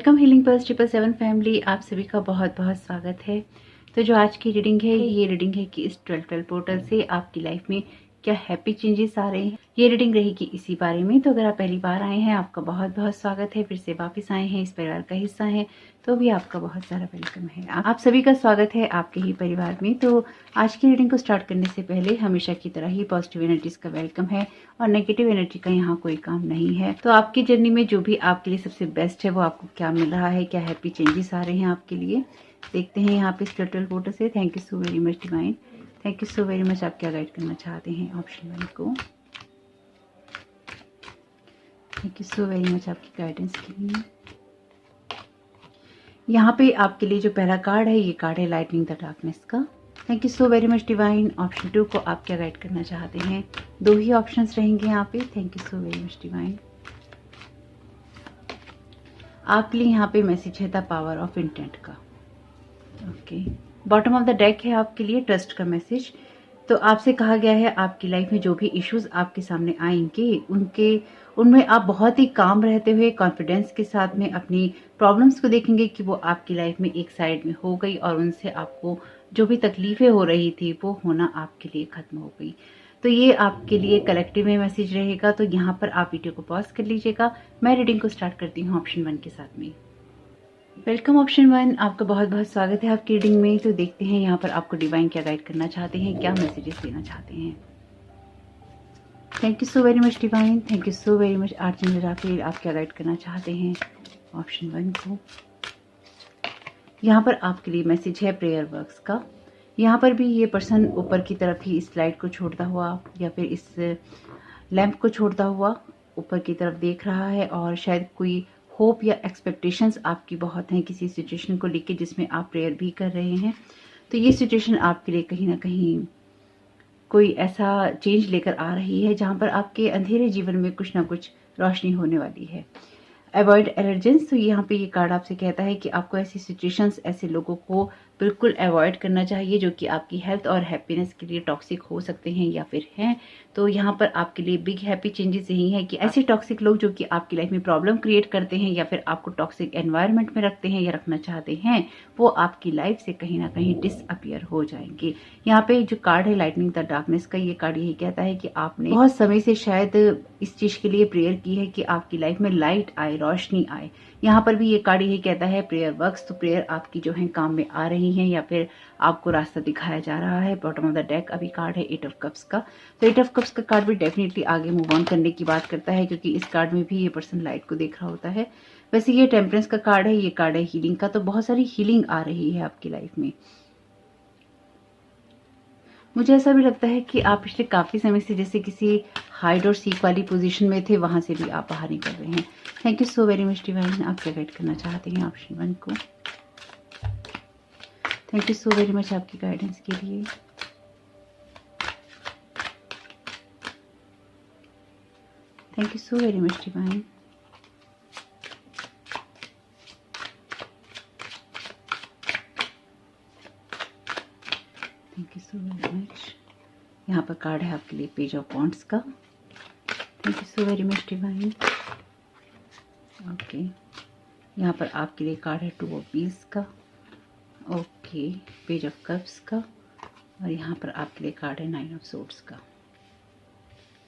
Welcome healing pulse 777 family, आप सभी का बहुत बहुत स्वागत है। तो जो आज की रीडिंग है ये रीडिंग है कि इस 12 पोर्टल से आपकी लाइफ में क्या हैप्पी चेंजेस आ रहे हैं। ये रीडिंग रहेगी इसी बारे में। तो अगर आप पहली बार आए हैं आपका बहुत बहुत स्वागत है, फिर से वापस आए हैं इस परिवार का हिस्सा हैं तो भी आपका बहुत सारा वेलकम है। आप सभी का स्वागत है आपके ही परिवार में। तो आज की रीडिंग को स्टार्ट करने से पहले हमेशा की तरह ही पॉजिटिव एनर्जीज का वेलकम है और नेगेटिव एनर्जी का यहाँ कोई काम नहीं है। तो आपकी जर्नी में जो भी आपके लिए सबसे बेस्ट है वो आपको क्या मिल रहा है, क्या हैप्पी चेंजेस आ रहे हैं आपके लिए, देखते हैं यहाँ पे स्पिरिचुअल पोर्टल से। Thank you so very much divine, thank you so very much. आप क्या गाइड करना चाहते हैं ऑप्शन 1 को। Thank you so very much आपकी गाइडेंस के लिए। यहाँ पे आपके लिए जो पहला कार्ड है ये कार्ड है लाइटनिंग द डार्कनेस का। Thank you so very much divine. Option 2 को आप क्या गाइड करना चाहते हैं, 2 ही ऑप्शंस रहेंगे यहाँ पे। Thank you so very much divine. आपके लिए यहाँ पे मैसेज है द पावर ऑफ इंटेंट का। Okay, bottom of the deck है आपके लिए ट्रस्ट का मैसेज। तो आपसे कहा गया है आपकी लाइफ में जो भी इश्यूज आपके सामने आएंगे उनमें आप बहुत ही काम रहते हुए कॉन्फिडेंस के साथ में अपनी प्रॉब्लम्स को देखेंगे कि वो आपकी लाइफ में एक साइड में हो गई और उनसे आपको जो भी तकलीफें हो रही थी वो होना आपके लिए खत्म हो गई। तो ये आपके लिए कलेक्टिव में मैसेज रहेगा। तो यहाँ पर आप वीडियो को पॉज कर लीजिएगा। मैं रीडिंग को स्टार्ट करती हूँ ऑप्शन 1 के साथ में। वेलकम ऑप्शन 1, आपका बहुत बहुत स्वागत है आपकी रीडिंग में। तो देखते हैं यहाँ पर आपको डिवाइन क्या गाइड करना चाहते हैं, क्या मैसेजेस देना चाहते हैं। Thank you so very much divine, thank you so very much archangel Raphael. आप क्या गाइड करना चाहते हैं ऑप्शन 1 को। यहाँ पर आपके लिए मैसेज है प्रेयर वर्क्स का। यहाँ पर भी ये पर्सन ऊपर की तरफ ही इस लाइट को छोड़ता हुआ या फिर इस लैंप को छोड़ता हुआ ऊपर की तरफ देख रहा है और शायद कोई होप या एक्सपेक्टेशंस आपकी बहुत हैं किसी सिचुएशन को लेके जिसमें आप प्रेयर भी कर रहे हैं। तो ये सिचुएशन आपके लिए कहीं ना कहीं कोई ऐसा चेंज लेकर आ रही है जहां पर आपके अंधेरे जीवन में कुछ ना कुछ रोशनी होने वाली है। Avoid allergens. तो यहाँ पे ये कार्ड आपसे कहता है कि आपको ऐसी सिचुएशंस, ऐसे लोगों को बिल्कुल अवॉइड करना चाहिए जो कि आपकी हेल्थ और हैप्पीनेस के लिए टॉक्सिक हो सकते हैं या फिर हैं। तो यहाँ पर आपके लिए बिग हैप्पी चेंजेस यही है कि ऐसे टॉक्सिक लोग जो कि आपकी लाइफ में प्रॉब्लम क्रिएट करते हैं या फिर आपको टॉक्सिक एनवायरनमेंट में रखते हैं या रखना चाहते हैं वो आपकी लाइफ से कहीं ना कहीं डिसअपियर हो जाएंगे। यहाँ पे जो कार्ड है लाइटनिंग द डार्कनेस का, ये कार्ड यही कहता है कि आपने बहुत समय से शायद इस चीज के लिए प्रेयर की है कि आपकी लाइफ में लाइट आए, रोशनी आए। यहाँ पर भी ये कार्ड यही कहता है प्रेयर वर्क्स। तो प्रेयर आपकी जो है काम में आ रही है या फिर आपको रास्ता दिखाया जा रहा है। बॉटम ऑफ द डेक अभी कार्ड है 8 ऑफ कप्स का। तो 8 ऑफ कप्स का कार्ड भी डेफिनेटली आगे मूव ऑन करने की बात करता है क्योंकि इस कार्ड में भी ये पर्सन लाइट को देख रहा होता है। वैसे ये टेम्परेंस का कार्ड है, ये कार्ड है हीलिंग का। तो बहुत सारी हीलिंग आ रही है आपकी लाइफ में। मुझे ऐसा भी लगता है कि आप पिछले काफी समय से जैसे किसी हाइड और सीक वाली पोजीशन में थे, वहां से भी आप बाहर निकल रहे हैं। Thank you so very much divine. आप क्या गाइड करना चाहते हैं ऑप्शन 1 को। Thank you so very much आपकी गाइडेंस के लिए। Thank you so very much divine. Thank you so very much. यहाँ पर कार्ड है आपके लिए पेज ऑफ वॉन्ड्स का। Thank you so very much divine. Okay, यहाँ पर आपके लिए कार्ड है 2 ऑफ व्हील्स का। ओके, पेज ऑफ कप्स का। और यहाँ पर आपके लिए कार्ड है 9 ऑफ सोर्ड्स का।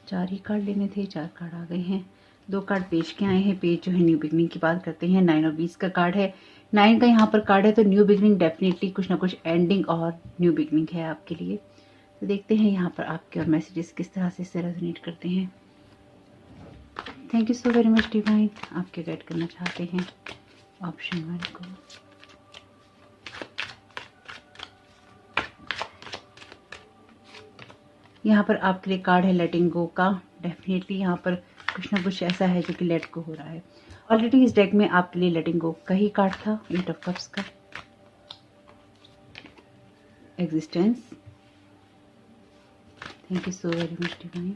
4 ही कार्ड लेने थे, 4 कार्ड आ गए हैं। 2 कार्ड पेज के आए हैं। पेज जो है न्यू बिगनिंग की बात करते हैं। 9 ऑफ व्हील्स का कार्ड है। 9 का यहाँ पर कार्ड है तो न्यू बिगनिंग, डेफिनेटली कुछ ना कुछ एंडिंग और न्यू बिगनिंग है आपके लिए। तो देखते हैं यहाँ पर आपके और मैसेजेस किस तरह से इससे रेजोनेट करते हैं। Thank you so very much divine. आप क्या गाइड करना चाहते हैं ऑप्शन 1 को। यहाँ पर आपके लिए कार्ड है लेटिंग गो का। डेफिनेटली यहाँ पर कुछ ना कुछ ऐसा है जो कि लेट गो हो रहा है। ऑलरेडी इस डेक में आपके लिए लेटिंग गो का ही कार्ड था, 8 ऑफ कप्स का। Existence. Thank you so very much divine.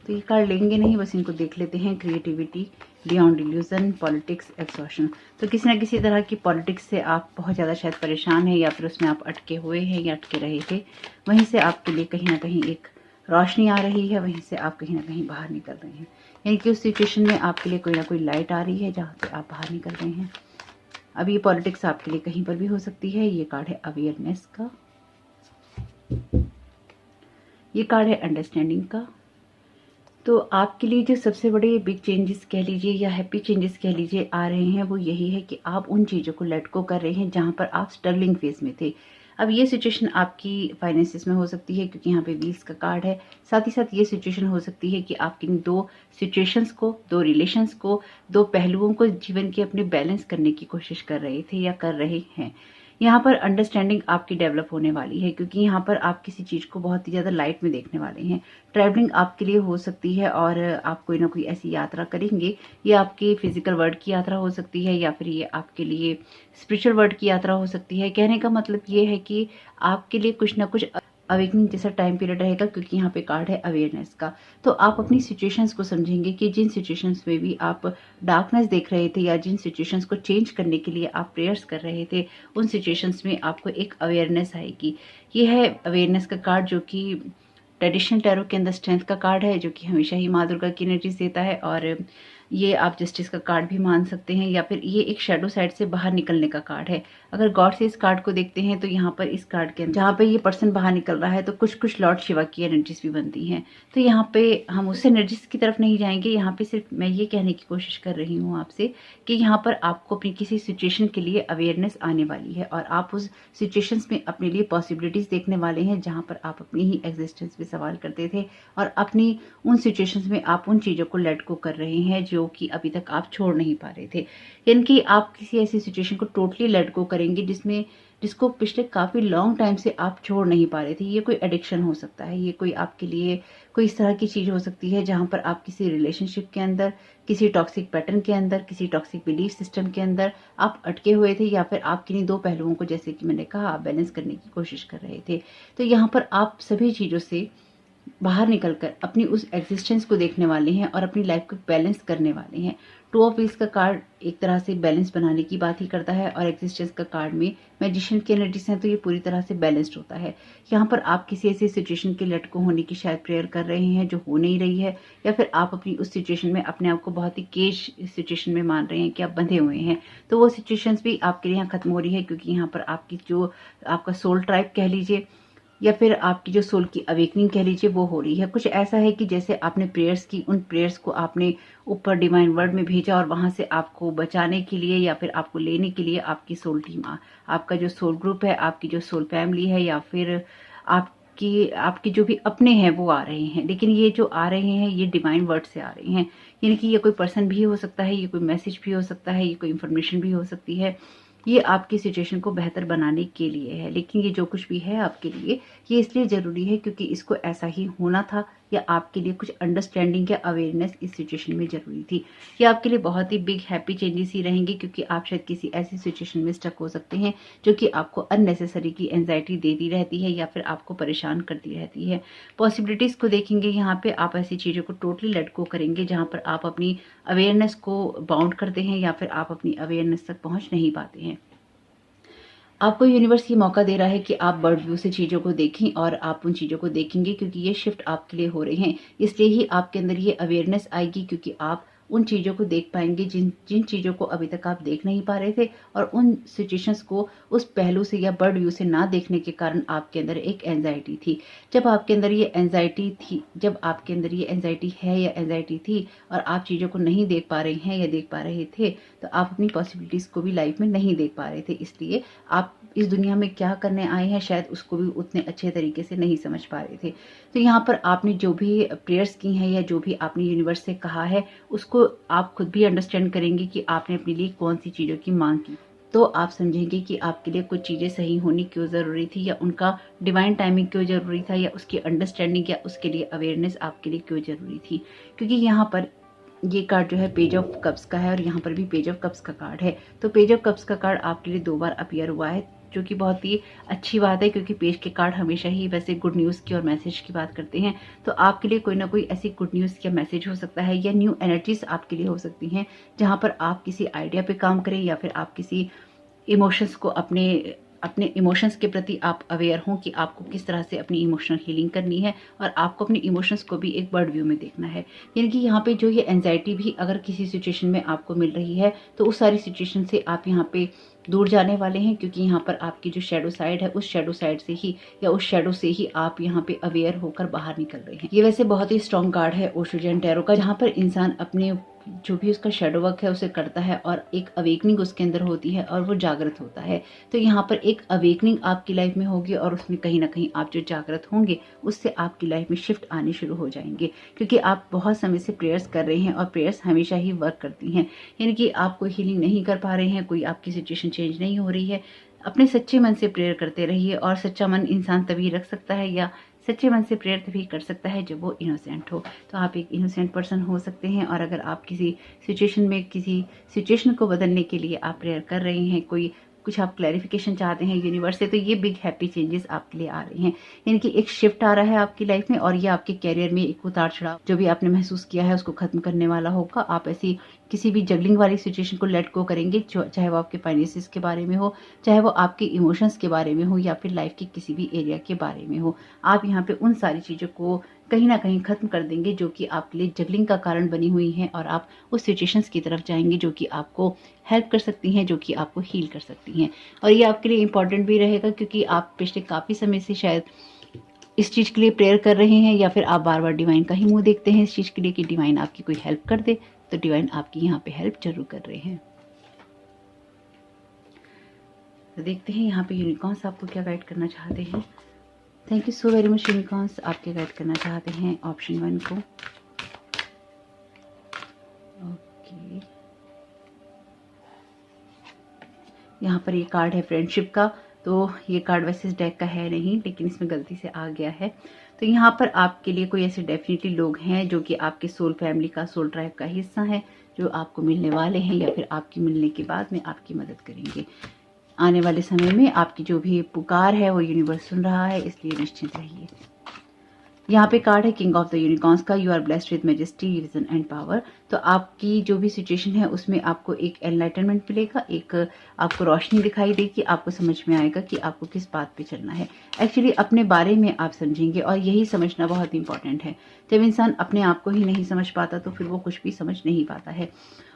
तो ये कार्ड लेंगे नहीं, बस इनको देख लेते हैं। Creativity, beyond illusion, politics, exhaustion. तो किसी ना किसी तरह की पॉलिटिक्स से आप बहुत ज़्यादा शायद परेशान हैं या फिर उसमें आप अटके हुए हैं या अटके रहे थे। वहीं से आपके लिए कहीं ना कहीं एक रोशनी आ रही है, वहीं से आप कहीं ना कहीं बाहर निकल रहे हैं। यानी कि उस सिचुएशन में आपके लिए कोई ना कोई लाइट आ रही है जहाँ से आप बाहर निकल रहे हैं। अब ये पॉलिटिक्स आपके लिए कहीं पर भी हो सकती है। ये कार्ड है अवेयरनेस का, ये कार्ड है अंडरस्टैंडिंग का। तो आपके लिए जो सबसे बड़े बिग चेंजेस कह लीजिए या हैप्पी चेंजेस कह लीजिए आ रहे हैं, वो यही है कि आप उन चीज़ों को लेट गो कर रहे हैं जहाँ पर आप स्ट्रगलिंग फेज में थे। अब ये सिचुएशन आपकी फाइनेंसिस में हो सकती है क्योंकि यहाँ पे व्हील्स का कार्ड है। साथ ही साथ ये सिचुएशन हो सकती है कि आप किन दो सिचुएशंस को, दो रिलेशंस को, दो पहलुओं को जीवन के अपने बैलेंस करने की कोशिश कर रहे थे या कर रहे हैं। यहाँ पर अंडरस्टैंडिंग आपकी डेवलप होने वाली है क्योंकि यहाँ पर आप किसी चीज़ को बहुत ही ज़्यादा लाइट में देखने वाले हैं। ट्रैवलिंग आपके लिए हो सकती है और आप कोई ना कोई ऐसी यात्रा करेंगे। ये आपकी फिजिकल वर्ल्ड की यात्रा हो सकती है या फिर ये आपके लिए स्पिरिचुअल वर्ल्ड की यात्रा हो सकती है। कहने का मतलब ये है कि आपके लिए कुछ ना कुछ अवेकनिंग जैसा टाइम पीरियड रहेगा क्योंकि यहाँ पे कार्ड है अवेयरनेस का। तो आप अपनी सिचुएशंस को समझेंगे कि जिन सिचुएशंस में भी आप डार्कनेस देख रहे थे या जिन सिचुएशंस को चेंज करने के लिए आप प्रेयर्स कर रहे थे, उन सिचुएशंस में आपको एक अवेयरनेस आएगी। ये है अवेयरनेस का कार्ड जो कि ट्रेडिशनल टैरो के अंदर स्ट्रेंथ का कार्ड है, जो कि हमेशा ही माँ दुर्गा की एनर्जीज देता है। और ये आप जस्टिस का कार्ड भी मान सकते हैं या फिर ये एक शैडो साइड से बाहर निकलने का कार्ड है। अगर गॉड से इस कार्ड को देखते हैं तो यहाँ पर इस कार्ड के अंदर जहाँ पे ये पर्सन बाहर निकल रहा है तो कुछ कुछ लॉर्ड शिवा की एनर्जीज भी बनती हैं। तो यहाँ पे हम उस एनर्जीज की तरफ नहीं जाएंगे। यहाँ पे सिर्फ मैं ये कहने की कोशिश कर रही हूँ आपसे कि यहाँ पर आपको अपनी किसी सिचुएशन के लिए अवेयरनेस आने वाली है और आप उस सिचुएशंस में अपने लिए पॉसिबिलिटीज देखने वाले हैं जहाँ पर आप अपनी ही एग्जिस्टेंस पे सवाल करते थे और अपनी उन सिचुएशंस में आप उन चीज़ों को लेट गो कर रहे हैं जो कि अभी तक आप छोड़ नहीं पा रहे थे। यानी कि आप किसी ऐसी सिचुएशन को टोटली लेट गो करेंगे जिसको पिछले काफ़ी लॉन्ग टाइम से आप छोड़ नहीं पा रहे थे। ये कोई एडिक्शन हो सकता है, ये कोई आपके लिए कोई इस तरह की चीज़ हो सकती है जहाँ पर आप किसी रिलेशनशिप के अंदर, किसी टॉक्सिक पैटर्न के अंदर, किसी टॉक्सिक बिलीफ सिस्टम के अंदर आप अटके हुए थे या फिर आप किन्हीं दो पहलुओं को, जैसे कि मैंने कहा, बैलेंस करने की कोशिश कर रहे थे। तो यहाँ पर आप सभी चीज़ों से बाहर निकलकर अपनी उस एग्जिस्टेंस को देखने वाले हैं और अपनी लाइफ को बैलेंस करने वाले हैं। टू ऑफ व्हील्स का कार्ड एक तरह से बैलेंस बनाने की बात ही करता है और एग्जिस्टेंस का कार्ड में मैजिशियन की एनर्जीज हैं, तो ये पूरी तरह से बैलेंस्ड होता है। यहाँ पर आप किसी ऐसी सिचुएशन के लटको होने की शायद प्रेयर कर रहे हैं जो हो नहीं रही है, या फिर आप अपनी उस सिचुएशन में अपने आप को बहुत ही केज सिचुएशन में मान रहे हैं कि आप बंधे हुए हैं। तो वो सिचुएशंस भी आपके लिए यहाँ खत्म हो रही है क्योंकि यहाँ पर आपकी जो आपका सोल ट्राइब कह लीजिए या फिर आपकी जो सोल की अवेकनिंग कह लीजिए वो हो रही है। कुछ ऐसा है कि जैसे आपने प्रेयर्स की, उन प्रेयर्स को आपने ऊपर डिवाइन वर्ल्ड में भेजा और वहां से आपको बचाने के लिए या फिर आपको लेने के लिए आपकी सोल टीम, आपका जो सोल ग्रुप है, आपकी जो सोल फैमिली है या फिर आपकी जो भी अपने हैं वो आ रहे हैं। लेकिन ये जो आ रहे हैं ये डिवाइन वर्ड से आ रहे हैं, यानी कि ये कोई पर्सन भी हो सकता है, ये कोई मैसेज भी हो सकता है, ये कोई इंफॉर्मेशन भी हो सकती है। ये आपकी सिचुएशन को बेहतर बनाने के लिए है। लेकिन ये जो कुछ भी है आपके लिए, ये इसलिए ज़रूरी है क्योंकि इसको ऐसा ही होना था या आपके लिए कुछ अंडरस्टैंडिंग या अवेयरनेस इस सिचुएशन में ज़रूरी थी। ये आपके लिए बहुत ही बिग हैप्पी चेंजेस ही रहेंगे क्योंकि आप शायद किसी ऐसी सिचुएशन में स्टक हो सकते हैं जो कि आपको अननेसेसरी की एंजाइटी देती रहती है या फिर आपको परेशान करती रहती है। पॉसिबिलिटीज़ को देखेंगे यहाँ पे, आप ऐसी चीज़ों को टोटली लेट गो करेंगे जहाँ पर आप अपनी अवेयरनेस को बाउंड करते हैं या फिर आप अपनी अवेयरनेस तक पहुँच नहीं पाते हैं। आपको यूनिवर्स ये मौका दे रहा है कि आप बर्ड व्यू से चीज़ों को देखें और आप उन चीज़ों को देखेंगे क्योंकि ये शिफ्ट आपके लिए हो रहे हैं। इसलिए ही आपके अंदर ये अवेयरनेस आएगी क्योंकि आप उन चीज़ों को देख पाएंगे जिन चीज़ों को अभी तक आप देख नहीं पा रहे थे, और उन सिचुएशंस को उस पहलू से या बर्ड व्यू से ना देखने के कारण आपके अंदर एक एंजाइटी थी। जब आपके अंदर ये एंजाइटी है या एंजाइटी थी और आप चीज़ों को नहीं देख पा रहे हैं या देख पा रहे थे, तो आप अपनी पॉसिबिलिटीज़ को भी लाइफ में नहीं देख पा रहे थे। इसलिए आप इस दुनिया में क्या करने आए हैं शायद उसको भी उतने अच्छे तरीके से नहीं समझ पा रहे थे। तो यहाँ पर आपने जो भी प्रेयर्स की हैं या जो भी आपने यूनिवर्स से कहा है उसको आप खुद भी अंडरस्टैंड करेंगे कि आपने अपने लिए कौन सी चीज़ों की मांग की। तो आप समझेंगे कि आपके लिए कुछ चीज़ें सही होनी क्यों ज़रूरी थी या उनका डिवाइन टाइमिंग क्यों ज़रूरी था या उसकी अंडरस्टैंडिंग या उसके लिए अवेयरनेस आपके लिए क्यों ज़रूरी थी। क्योंकि यहाँ पर ये कार्ड जो है पेज ऑफ कप्स का है और यहाँ पर भी पेज ऑफ कप्स का कार्ड है। तो पेज ऑफ कप्स का कार्ड आपके लिए 2 बार अपीयर हुआ है जो कि बहुत ही अच्छी बात है क्योंकि पेज के कार्ड हमेशा ही वैसे गुड न्यूज़ की और मैसेज की बात करते हैं। तो आपके लिए कोई ना कोई ऐसी गुड न्यूज़ या मैसेज हो सकता है या न्यू एनर्जीज आपके लिए हो सकती हैं जहाँ पर आप किसी आइडिया पे काम करें या फिर आप किसी इमोशंस को अपने अपने इमोशंस के प्रति आप अवेयर हों कि आपको किस तरह से अपनी इमोशनल हीलिंग करनी है और आपको अपने इमोशंस को भी एक बर्ड व्यू में देखना है। यानी कि यहाँ पे जो ये एंजाइटी भी अगर किसी सिचुएशन में आपको मिल रही है तो उस सारी सिचुएशन से आप यहाँ पे दूर जाने वाले हैं, क्योंकि यहाँ पर आपकी जो शैडो साइड है उस शैडो साइड से ही या उस शैडो से ही आप यहाँ पे अवेयर होकर बाहर निकल रहे हैं। ये वैसे बहुत ही स्ट्रॉन्ग कार्ड है ओशो जैन टैरो का, जहाँ पर इंसान अपने जो भी उसका शैडो वर्क है उसे करता है और एक अवेकनिंग उसके अंदर होती है और वो जागृत होता है। तो यहाँ पर एक अवेकनिंग आपकी लाइफ में होगी और उसमें कहीं ना कहीं आप जो जागृत होंगे उससे आपकी लाइफ में शिफ्ट आने शुरू हो जाएंगे, क्योंकि आप बहुत समय से प्रेयर्स कर रहे हैं और प्रेयर्स हमेशा ही वर्क करती हैं। यानी कि आप कोई हीलिंग नहीं कर पा रहे हैं, कोई आपकी सिचुएशन चेंज नहीं हो रही है, अपने सच्चे मन से प्रेयर करते रहिए। और सच्चा मन इंसान तभी रख सकता है या सच्चे मन से प्रेयर तभी कर सकता है जब वो इनोसेंट हो। तो आप एक इनोसेंट पर्सन हो सकते हैं और अगर आप किसी सिचुएशन में किसी सिचुएशन को बदलने के लिए आप प्रेयर कर रहे हैं, कोई कुछ आप क्लैरिफिकेशन चाहते हैं यूनिवर्स से, तो ये बिग हैप्पी चेंजेस आपके लिए आ रहे हैं। यानी कि एक शिफ्ट आ रहा है आपकी लाइफ में और ये आपके कैरियर में एक उतार चढ़ाव जो भी आपने महसूस किया है उसको खत्म करने वाला होगा। आप ऐसी किसी भी जगलिंग वाली सिचुएशन को लेट गो करेंगे, चाहे वो आपके फाइनेंसिस के बारे में हो, चाहे वो आपके इमोशंस के बारे में हो या फिर लाइफ के किसी भी एरिया के बारे में हो। आप यहाँ पे उन सारी चीज़ों को कहीं ना कहीं खत्म कर देंगे जो कि आपके लिए जगलिंग का कारण बनी हुई हैं और आप उस सिचुएशंस की तरफ जाएंगे जो कि आपको हेल्प कर सकती हैं, जो कि आपको हील कर सकती हैं। और ये आपके लिए इम्पॉर्टेंट भी रहेगा क्योंकि आप पिछले काफ़ी समय से शायद इस चीज़ के लिए प्रेयर कर रहे हैं या फिर आप बार बार डिवाइन का ही मुंह देखते हैं इस चीज़ के लिए कि डिवाइन आपकी कोई हेल्प कर दे, तो डिवाइन आपकी यहाँ पे हेल्प जरूर कर रहे हैं। तो देखते हैं यहाँ पे यूनिकॉर्न्स आपको क्या गाइड करना चाहते हैं। Thank you so very much unicorns, आपके गाइड करना चाहते हैं ऑप्शन 1 को। ओके, यहाँ पर ये कार्ड है फ्रेंडशिप का। तो ये कार्ड वैसे इस डेक का है नहीं, लेकिन इसमें गलती से आ गया है। तो यहाँ पर आपके लिए कोई ऐसे डेफिनेटली लोग हैं जो कि आपके सोल फैमिली का, सोल ट्राइब का हिस्सा है, जो आपको मिलने वाले हैं या फिर आपकी मिलने के बाद में आपकी मदद करेंगे। आने वाले समय में आपकी जो भी पुकार है वो यूनिवर्स सुन रहा है, इसलिए निश्चिंत रहिए। यहाँ पे कार्ड है किंग ऑफ द यूनिकॉर्न्स का। You are blessed with majesty, vision and power. तो आपकी जो भी सिचुएशन है उसमें आपको एक एनलाइटनमेंट मिलेगा, एक आपको रोशनी दिखाई देगी, आपको समझ में आएगा कि आपको किस बात पे चलना है। एक्चुअली अपने बारे में आप समझेंगे और यही समझना बहुत इंपॉर्टेंट है। जब इंसान अपने आप को ही नहीं समझ पाता तो फिर वो कुछ भी समझ नहीं पाता है।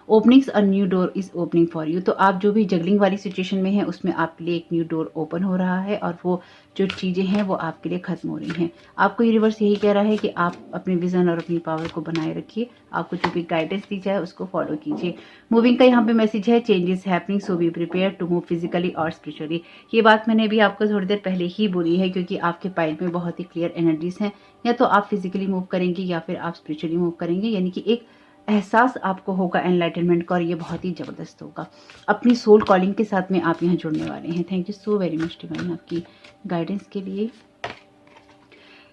Openings a new door is opening for you. तो आप जो भी जगलिंग वाली सिचुएशन में हैं उसमें आपके लिए एक न्यू डोर ओपन हो रहा है और वो जो चीज़ें हैं वो आपके लिए खत्म हो रही हैं। आपको यूनिवर्स यही कह रहा है कि आप अपने विजन और अपनी पावर को बनाए रखिए, आपको जो भी गाइडेंस दी जाए उसको फॉलो कीजिए। मूविंग का यहाँ पे मैसेज है, changes happening so be prepare to move physically और स्पिरिचुअली। ये बात मैंने अभी आपको थोड़ी देर पहले ही बोली है, क्योंकि आपके पाइल में बहुत ही क्लियर एनर्जीज हैं। या तो आप फिजिकली मूव करेंगे या फिर आप स्पिरिचुअली मूव करेंगे, यानी कि एक एहसास आपको होगा एनलाइटनमेंट का और ये बहुत ही ज़बरदस्त होगा। अपनी सोल कॉलिंग के साथ में आप यहाँ जुड़ने वाले हैं। Thank you so very much divine आपकी गाइडेंस के लिए।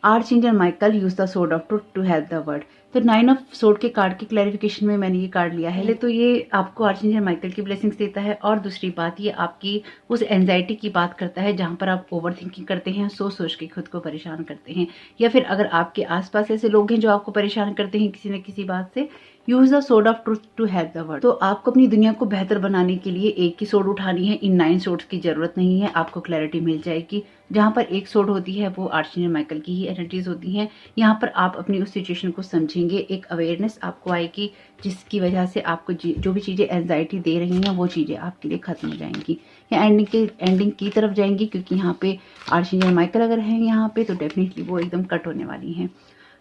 Archangel Michael use the sword of truth to help the world. तो 9 ऑफ सोर्ड के कार्ड की क्लैरिफिकेशन में मैंने ये कार्ड लिया है, तो ये आपको आर्चएंजल माइकल की ब्लेसिंग्स देता है। और दूसरी बात, ये आपकी उस एंजाइटी की बात करता है जहाँ पर आप ओवर थिंकिंग करते हैं, सोच सोच के खुद को परेशान करते हैं, या फिर अगर आपके आसपास ऐसे लोग हैं जो आपको परेशान करते हैं किसी न किसी बात से, use the sword of truth to help the world. तो आपको अपनी दुनिया को बेहतर बनाने के लिए एक ही सोर्ड उठानी है, इन 9 सोर्ड्स की जरूरत नहीं है। आपको क्लैरिटी मिल जाएगी। जहाँ पर एक सोर्ड होती है वो आर्चएंजल माइकल की ही एनर्जीज होती हैं। यहाँ पर आप अपनी उस सिचुएशन को समझेंगे, एक अवेयरनेस आपको आएगी जिसकी वजह से आपको जो भी चीज़ें एंजाइटी दे रही हैं वो चीज़ें आपके लिए खत्म हो जाएंगी या एंडिंग की तरफ जाएंगी, क्योंकि यहाँ पे आर्चएंजल माइकल अगर हैं यहाँ पे तो डेफिनेटली वो एकदम कट होने वाली हैं।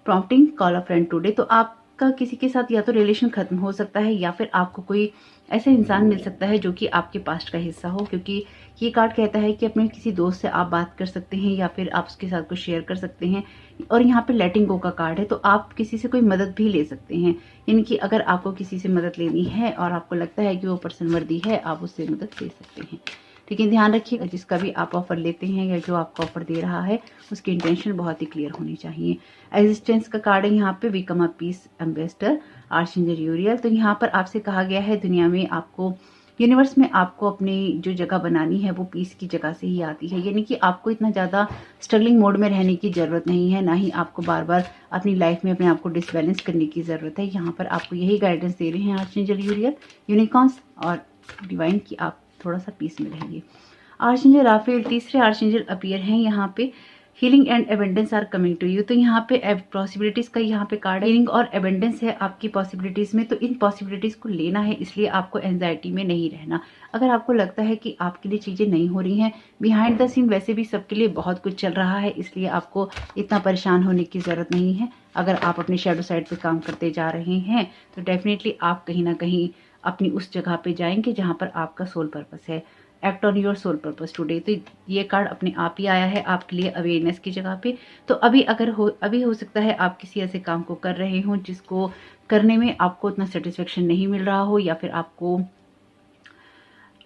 Prompting call a friend today. तो आपका किसी के साथ या तो रिलेशन खत्म हो सकता है या फिर आपको कोई ऐसा इंसान मिल सकता है जो कि आपके पास्ट का हिस्सा हो, क्योंकि ये कार्ड कहता है कि अपने किसी दोस्त से आप बात कर सकते हैं या फिर आप उसके साथ कुछ शेयर कर सकते हैं। और यहाँ पे लेटिंग गो का कार्ड है, तो आप किसी से कोई मदद भी ले सकते हैं। यानी कि अगर आपको किसी से मदद लेनी है और आपको लगता है कि वो पर्सन वर्दी है, आप उससे मदद ले सकते हैं। लेकिन ध्यान रखिएगा, जिसका भी आप ऑफर लेते हैं या जो आपका ऑफर दे रहा है उसकी इंटेंशन बहुत ही क्लियर होनी चाहिए। एग्जिस्टेंस का कार्ड है यहाँ पे, बिकम अ पीस एम्बेसडर, आर्चएंजल यूरियल। तो यहाँ पर आपसे कहा गया है दुनिया में आपको, यूनिवर्स में आपको अपनी जो जगह बनानी है वो पीस की जगह से ही आती है। यानी कि आपको इतना ज़्यादा स्ट्रगलिंग मोड में रहने की ज़रूरत नहीं है, ना ही आपको बार बार अपनी लाइफ में अपने आप को डिसबैलेंस करने की ज़रूरत है। यहाँ पर आपको यही गाइडेंस दे रहे हैं आर्चएंजल यूरियल, यूनिकॉर्न्स और डिवाइन की, आप थोड़ा सा पीस में रहेंगे। आर्चेंजल राफेल तीसरे आर्चेंजल अपीयर हैं यहाँ पे। Healing and abundance are coming to you. तो यहाँ पे पॉसिबिलिटीज का यहाँ पे कार्ड हीलिंग और एबेंडेंस है आपकी पॉसिबिलिटीज में। तो इन पॉसिबिलिटीज को लेना है, इसलिए आपको एंजाइटी में नहीं रहना। अगर आपको लगता है कि आपके लिए चीजें नहीं हो रही हैं, बिहाइंड द सीन वैसे भी सबके लिए बहुत कुछ चल रहा है, इसलिए आपको इतना परेशान होने की जरूरत नहीं है। अगर आप अपने शैडो साइड पे काम करते जा रहे हैं तो डेफिनेटली आप कहीं ना कहीं अपनी उस जगह पे जाएंगे जहां पर आपका सोल पर्पस है। Act on your soul purpose today. तो ये कार्ड अपने आप ही आया है आपके लिए अवेयरनेस की जगह पे। तो अभी हो सकता है आप किसी ऐसे काम को कर रहे हो जिसको करने में आपको उतना सेटिस्फेक्शन नहीं मिल रहा हो, या फिर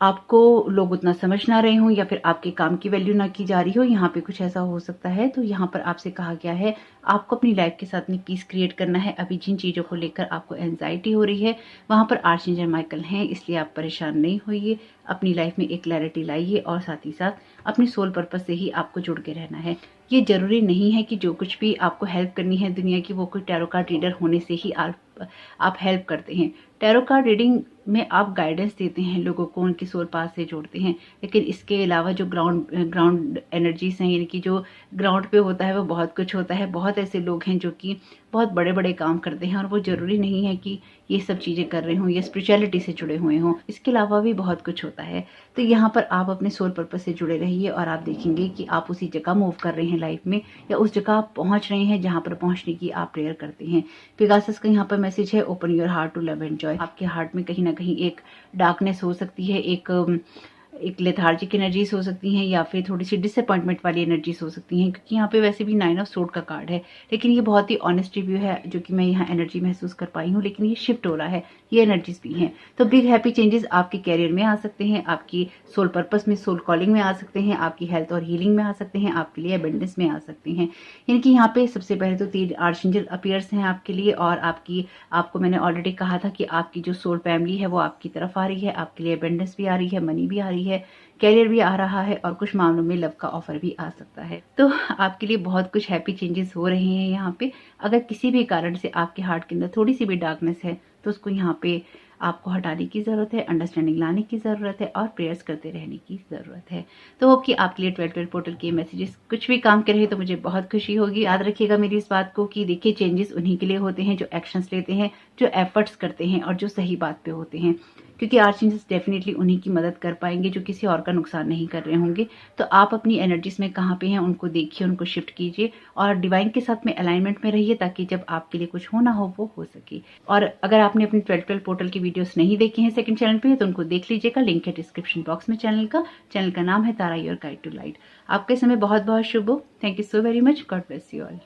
आपको लोग उतना समझ ना रहे हो, या फिर आपके काम की वैल्यू ना की जा रही हो। यहाँ पे कुछ ऐसा हो सकता है। तो यहाँ पर आपसे कहा गया है आपको अपनी लाइफ के साथ में पीस क्रिएट करना है। अभी जिन चीज़ों को लेकर आपको एंजाइटी हो रही है वहाँ पर आर्चेंजल माइकल हैं, इसलिए आप परेशान नहीं होइए। अपनी लाइफ में एक क्लैरिटी लाइए और साथ ही साथ अपने सोल पर्पस से ही आपको जुड़ के रहना है। ये जरूरी नहीं है कि जो कुछ भी आपको हेल्प करनी है दुनिया की वो कोई टैरो कार्ड रीडर होने से ही आप हेल्प करते हैं। टैरो कार्ड रीडिंग में आप गाइडेंस देते हैं लोगों को, उनके सोल पास से जोड़ते हैं। लेकिन इसके अलावा जो ग्राउंड एनर्जीज हैं, यानी कि जो ग्राउंड पे होता है वो बहुत कुछ होता है। बहुत ऐसे लोग हैं जो कि बहुत बड़े बड़े काम करते हैं और वो जरूरी नहीं है कि ये सब चीज़ें कर रहे हों या स्पिरिचुअलिटी से जुड़े हुए हों। इसके अलावा भी बहुत कुछ होता है। तो यहाँ पर आप अपने सोल पर्पस से जुड़े रहिए और आप देखेंगे कि आप उसी जगह मूव कर रहे हैं लाइफ में, या उस जगह आप पहुंच रहे हैं जहाँ पर पहुंचने की आप प्रेयर करते हैं। पेगासस का यहाँ पर मैसेज है open your heart to love and joy. आपके हार्ट में कहीं ना कहीं एक डार्कनेस हो सकती है, एक लेथार्जिक एनर्जीज हो सकती हैं, या फिर थोड़ी सी डिसअपॉइंटमेंट वाली एनर्जीज हो सकती हैं, क्योंकि यहाँ पे वैसे भी 9 ऑफ सोर्ड का कार्ड है। लेकिन ये बहुत ही ऑनेस्ट रिव्यू है जो कि मैं यहाँ एनर्जी महसूस कर पाई हूँ, लेकिन ये शिफ्ट हो रहा है, ये एनर्जीज भी हैं। तो बिग हैप्पी चेंजेस आपके कैरियर में आ सकते हैं, आपकी सोल पर्पस में, सोल कॉलिंग में आ सकते हैं, आपकी हेल्थ और हीलिंग में आ सकते हैं, आपके लिए अबेंडेंस में आ सकते हैं। यानी कि यहाँ पे सबसे पहले तो 3 आर्चेंजल अपीयर्स हैं आपके लिए, और आपको मैंने ऑलरेडी कहा था कि आपकी जो सोल फैमिली है वो आपकी तरफ आ रही है, आपके लिए अबेंडेंस भी आ रही है, मनी भी आ रही है, कैरियर भी आ रहा है, और कुछ मामलों में लव का ऑफर भी आ सकता है। तो आपके लिए बहुत कुछ हैप्पी चेंजेस हो रहे हैं यहाँ पे। अगर किसी भी कारण से आपके हार्ट के अंदर थोड़ी सी भी डार्कनेस है तो उसको यहाँ पे आपको हटाने की ज़रूरत है, अंडरस्टैंडिंग लाने की ज़रूरत है, और प्रेयर्स करते रहने की ज़रूरत है। तो होप कि आपके लिए 12 पोर्टल के मैसेजेस कुछ भी काम करे तो मुझे बहुत खुशी होगी। याद रखिएगा मेरी इस बात को कि देखिए, चेंजेस उन्हीं के लिए होते हैं जो एक्शंस लेते हैं, जो एफर्ट्स करते हैं और जो सही बात पे होते हैं, क्योंकि आर्चेंजल्स डेफिनेटली उन्हीं की मदद कर पाएंगे जो किसी और का नुकसान नहीं कर रहे होंगे। तो आप अपनी एनर्जीज में कहाँ पे हैं उनको देखिए, उनको शिफ्ट कीजिए और डिवाइन के साथ में अलाइनमेंट में रहिए, ताकि जब आपके लिए कुछ होना हो वो हो सके। और अगर आपने अपनी 12 पोर्टल की वीडियोस नहीं देखी हैं सेकंड चैनल पे, तो उनको देख लीजिएगा, लिंक है डिस्क्रिप्शन बॉक्स में चैनल का नाम है तारा योर गाइड टू लाइट। आपके समय बहुत बहुत शुभ हो। Thank you so very much. God bless you all.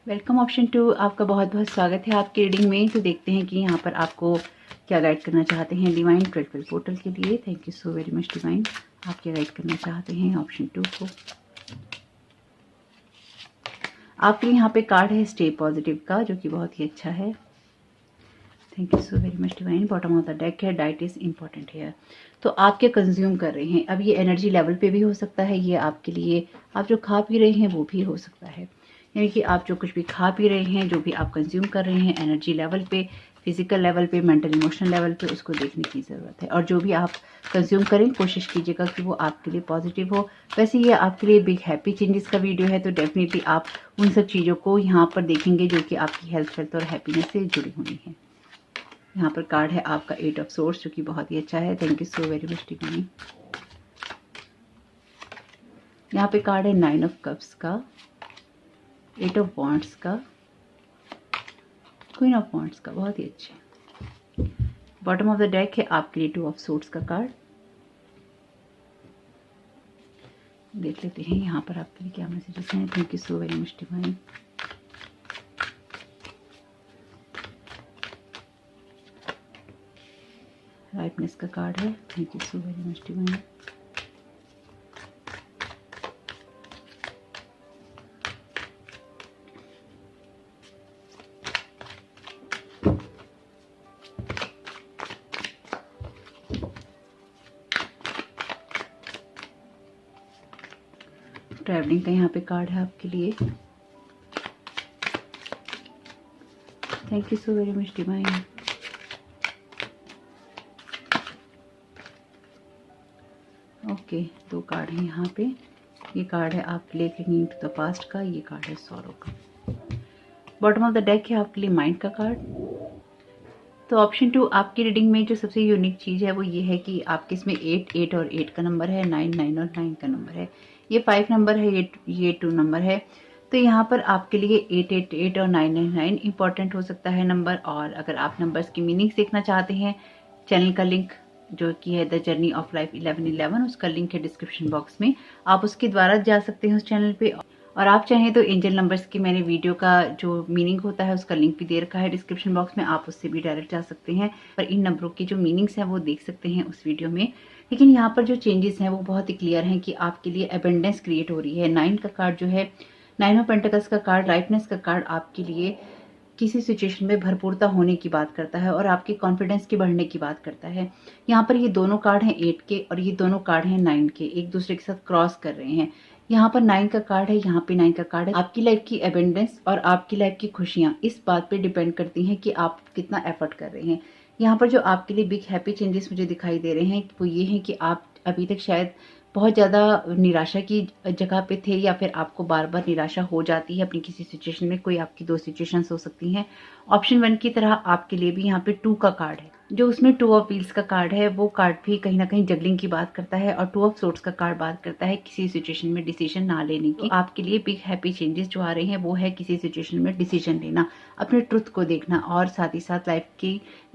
Welcome option 2, आपका बहुत बहुत स्वागत है आपकी रीडिंग में। तो देखते हैं कि यहाँ पर आपको क्या गाइड करना चाहते हैं डिवाइन 12 पोर्टल के लिए। Thank you so very much divine. आप क्या गाइड करना चाहते हैं ऑप्शन 2 को। आपके लिए यहाँ पे कार्ड है स्टे पॉजिटिव का, जो कि बहुत ही अच्छा है। Thank you so very much divine. Bottom of the deck है डाइट इज इंपॉर्टेंट है। तो आप क्या कंज्यूम कर रहे हैं, अब ये एनर्जी लेवल पे भी हो सकता है, ये आपके लिए आप जो खा पी रहे हैं वो भी हो सकता है। यानी कि आप जो कुछ भी खा पी रहे हैं, जो भी आप कंज्यूम कर रहे हैं एनर्जी लेवल पे, फिजिकल लेवल पे, मेंटल इमोशनल लेवल पे, उसको देखने की ज़रूरत है। और जो भी आप कंज्यूम करें कोशिश कीजिएगा कि वो आपके लिए पॉजिटिव हो। वैसे ये आपके लिए बिग हैप्पी चेंजेस का वीडियो है, तो डेफिनेटली आप उन सब चीज़ों को यहाँ पर देखेंगे जो कि आपकी हेल्थ वेल्थ और हैप्पीनेस से जुड़ी हुई हैं। यहाँ पर कार्ड है आपका 8 ऑफ सोर्स, जो कि बहुत ही अच्छा है। Thank you so very much divine. यहाँ पे कार्ड है 9 ऑफ कप्स का, 8 ऑफ वॉन्ड्स का, क्वीन ऑफ वॉन्ड्स का, बहुत ही अच्छे। बॉटम ऑफ द डेक है आपके लिए 2 ऑफ सोर्ड्स का कार्ड। देख लेते हैं यहाँ पर आपके लिए क्या मैसेजेस हैं। Thank you so very much divine. Rightness का कार्ड है। Thank you so very much divine. Travelling का यहाँ पे कार्ड है आपके लिए। Thank you so very much divine. आपके 2 कार्ड हैं यहाँ पे। ये कार्ड है आप लिंकिंग टू द पास्ट का, ये कार्ड है सॉरो का। बॉटम ऑफ द डेक है आपके लिए माइंड का कार्ड। तो ऑप्शन 2 आपकी रीडिंग में जो सबसे यूनिक चीज़ है वो ये है कि आपके इसमें 8 8 और 8 का नंबर है, 9 9 और 9 का नंबर है। ये 5 नंबर है, ये 2 नंबर है। तो यहाँ पर आपके लिए 8 8 8 और 9 9 9 इंपॉर्टेंट हो सकता है नंबर। और अगर आप नंबर्स की मीनिंग देखना चाहते हैं, चैनल का लिंक जो कि है द जर्नी ऑफ लाइफ 1111, उसका लिंक है डिस्क्रिप्शन बॉक्स में, आप उसके द्वारा जा सकते हैं उस चैनल पे। और आप चाहें तो एंजल नंबर्स की मैंने वीडियो का जो मीनिंग होता है उसका लिंक भी दे रखा है डिस्क्रिप्शन बॉक्स में, आप उससे भी डायरेक्ट जा सकते हैं। पर इन नंबरों की जो मीनिंग्स हैं वो देख सकते हैं उस वीडियो में। लेकिन यहाँ पर जो चेंजेस हैं वो बहुत ही क्लियर हैं कि आपके लिए एबेंडेंस क्रिएट हो रही है। 9 का कार्ड जो है, 9 ऑफ पेंटिकल्स का कार्ड, राइटनेस का कार्ड आपके लिए किसी सिचुएशन में भरपूरता होने की बात करता है और आपके कॉन्फिडेंस के बढ़ने की बात करता है। यहाँ पर ये दोनों कार्ड हैं 8 के और ये दोनों कार्ड हैं 9 के, एक दूसरे के साथ क्रॉस कर रहे हैं। यहाँ पर 9 का कार्ड है, यहाँ पे 9 का कार्ड है। आपकी लाइफ की एबेंडेंस और आपकी लाइफ की खुशियाँ इस बात पे डिपेंड करती हैं कि आप कितना एफर्ट कर रहे हैं। यहाँ पर जो आपके लिए बिग हैप्पी चेंजेस मुझे दिखाई दे रहे हैं वो ये हैं कि आप अभी तक शायद बहुत ज़्यादा निराशा की जगह पे थे, या फिर आपको बार बार निराशा हो जाती है अपनी किसी सिचुएशन में। कोई आपकी 2 सिचुएशंस हो सकती हैं। ऑप्शन 1 की तरह आपके लिए भी यहाँ पे 2 का कार्ड है, जो उसमें 2 ऑफ व्हील्स का कार्ड है। वो कार्ड भी कहीं ना कहीं जगलिंग की बात करता है और 2 ऑफ सोर्ड्स का कार्ड बात करता है किसी सिचुएशन में डिसीजन ना लेने की। आपके लिए बिग हैप्पी चेंजेस जो आ रहे हैं वो है किसी सिचुएशन में डिसीजन लेना, अपने ट्रुथ को देखना और साथ ही साथ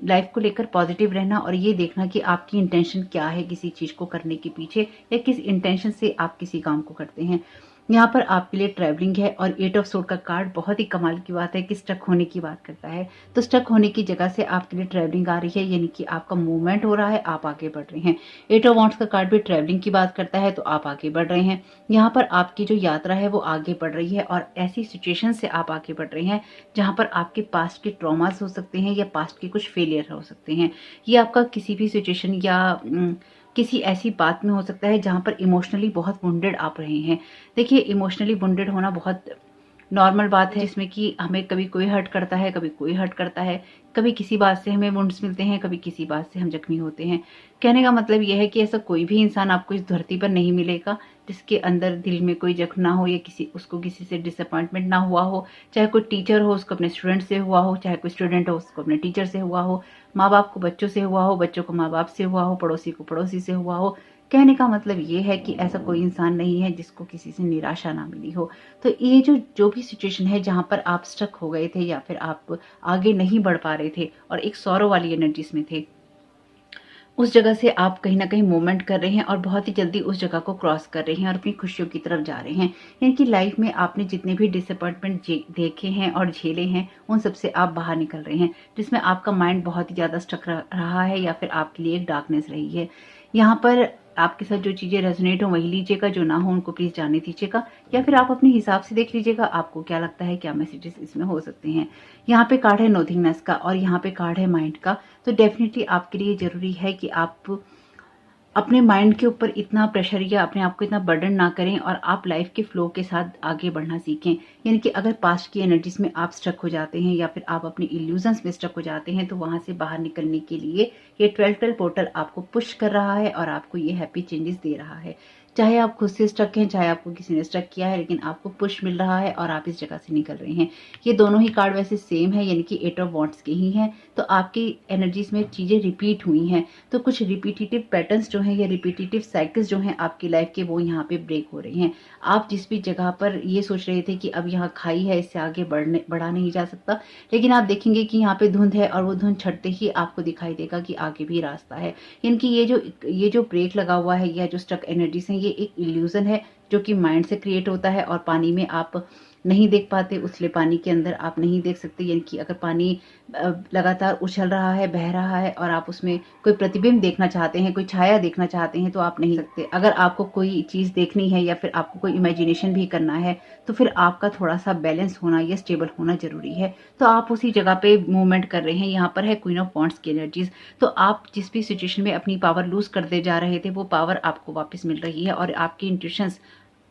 लाइफ को लेकर पॉजिटिव रहना और ये देखना कि आपकी इंटेंशन क्या है किसी चीज को करने के पीछे, या किस इंटेंशन से आप किसी काम को करते हैं। यहाँ पर आपके लिए ट्रैवलिंग है और 8 ऑफ सोर्ड का कार्ड बहुत ही कमाल की बात है कि स्टक होने की बात करता है। तो स्टक होने की जगह से आपके लिए ट्रैवलिंग आ रही है, यानी कि आपका मूवमेंट हो रहा है, आप आगे बढ़ रहे हैं। 8 ऑफ वांड्स का कार्ड भी ट्रैवलिंग की बात करता है, तो आप आगे बढ़ रहे हैं। यहाँ पर आपकी जो यात्रा है वो आगे बढ़ रही है और ऐसी सिचुएशन से आप आगे बढ़ रहे हैं जहाँ पर आपके पास्ट के ट्रॉमास हो सकते हैं या पास्ट के कुछ फेलियर हो सकते हैं। ये आपका किसी भी सिचुएशन या किसी ऐसी बात में हो सकता है जहाँ पर इमोशनली बहुत वुंडेड आप रहे हैं। देखिए, इमोशनली वुंडेड होना बहुत नॉर्मल बात है, जिसमें कि हमें कभी कोई हर्ट करता है, कभी कोई हर्ट करता है, कभी किसी बात से हमें वुंड्स मिलते हैं, कभी किसी बात से हम जख्मी होते हैं। कहने का मतलब यह है कि ऐसा कोई भी इंसान आपको इस धरती पर नहीं मिलेगा जिसके अंदर दिल में कोई जख्म ना हो या उसको किसी से डिसअपॉइंटमेंट ना हुआ हो। चाहे कोई टीचर हो उसको अपने स्टूडेंट से हुआ हो, चाहे कोई स्टूडेंट हो उसको अपने टीचर से हुआ हो, माँ बाप को बच्चों से हुआ हो, बच्चों को माँ बाप से हुआ हो, पड़ोसी को पड़ोसी से हुआ हो। कहने का मतलब ये है कि ऐसा कोई इंसान नहीं है जिसको किसी से निराशा ना मिली हो। तो ये जो भी सिचुएशन है जहाँ पर आप स्टक हो गए थे या फिर आप आगे नहीं बढ़ पा रहे थे और एक सौरो वाली एनर्जीज में थे, उस जगह से आप कहीं ना कहीं मूवमेंट कर रहे हैं और बहुत ही जल्दी उस जगह को क्रॉस कर रहे हैं और अपनी खुशियों की तरफ जा रहे हैं। यानी कि लाइफ में आपने जितने भी डिसअपॉइंटमेंट देखे हैं और झेले हैं उन सबसे आप बाहर निकल रहे हैं, जिसमें आपका माइंड बहुत ही ज़्यादा स्टक रहा है या फिर आपके लिए एक डार्कनेस रही है। यहाँ पर आपके साथ जो चीज़ें रेजोनेट हो वही लीजिएगा, जो ना हो उनको प्लीज़ जाने दीजिएगा, या फिर आप अपने हिसाब से देख लीजिएगा आपको क्या लगता है क्या मैसेजेस इसमें हो सकते हैं। यहाँ पे कार्ड है नोथिंगनेस का और यहाँ पे कार्ड है माइंड का। तो डेफिनेटली आपके लिए ज़रूरी है कि आप अपने माइंड के ऊपर इतना प्रेशर या अपने आप को इतना बर्डन ना करें और आप लाइफ के फ्लो के साथ आगे बढ़ना सीखें। यानी कि अगर पास्ट की एनर्जीज में आप स्टक हो जाते हैं या फिर आप अपनी इल्यूजन्स में स्टक हो जाते हैं तो वहां से बाहर निकलने के लिए ये 12 पोर्टल आपको पुश कर रहा है और आपको ये हैप्पी चेंजेस दे रहा है। चाहे आप खुद से स्टक हैं, चाहे आपको किसी ने स्टक किया है, लेकिन आपको पुश मिल रहा है और आप इस जगह से निकल रहे हैं। ये दोनों ही कार्ड वैसे सेम है, यानी कि 8 ऑफ वॉन्ड्स के ही हैं। तो आपकी एनर्जीज में चीज़ें रिपीट हुई हैं, तो कुछ रिपीटेटिव पैटर्न्स जो हैं या रिपीटेटिव साइकिल्स जो हैं आपकी लाइफ के, वो यहाँ पे ब्रेक हो रहे हैं। आप जिस भी जगह पर ये सोच रहे थे कि अब यहाँ खाई है, इससे आगे बढ़ा नहीं जा सकता, लेकिन आप देखेंगे कि यहाँ पे धुंध है और वो धुंध छटते ही आपको दिखाई देगा कि आगे भी रास्ता है। यानी कि ये जो ब्रेक लगा हुआ है या जो स्टक एनर्जीज हैं, ये एक इल्यूजन है जो कि माइंड से क्रिएट होता है और पानी में आप नहीं देख पाते, उछले पानी के अंदर आप नहीं देख सकते। यानी कि अगर पानी लगातार उछल रहा है, बह रहा है और आप उसमें कोई प्रतिबिंब देखना चाहते हैं, कोई छाया देखना चाहते हैं, तो आप नहीं सकते। अगर आपको कोई चीज़ देखनी है या फिर आपको कोई इमेजिनेशन भी करना है तो फिर आपका थोड़ा सा बैलेंस होना या स्टेबल होना जरूरी है। तो आप उसी जगह पे मूवमेंट कर रहे हैं। यहाँ पर है क्वीन ऑफ वॉन्ड्स की एनर्जीज। तो आप जिस भी सिचुएशन में अपनी पावर लूज करते जा रहे थे वो पावर आपको वापस मिल रही है और आपकी इंट्यूशंस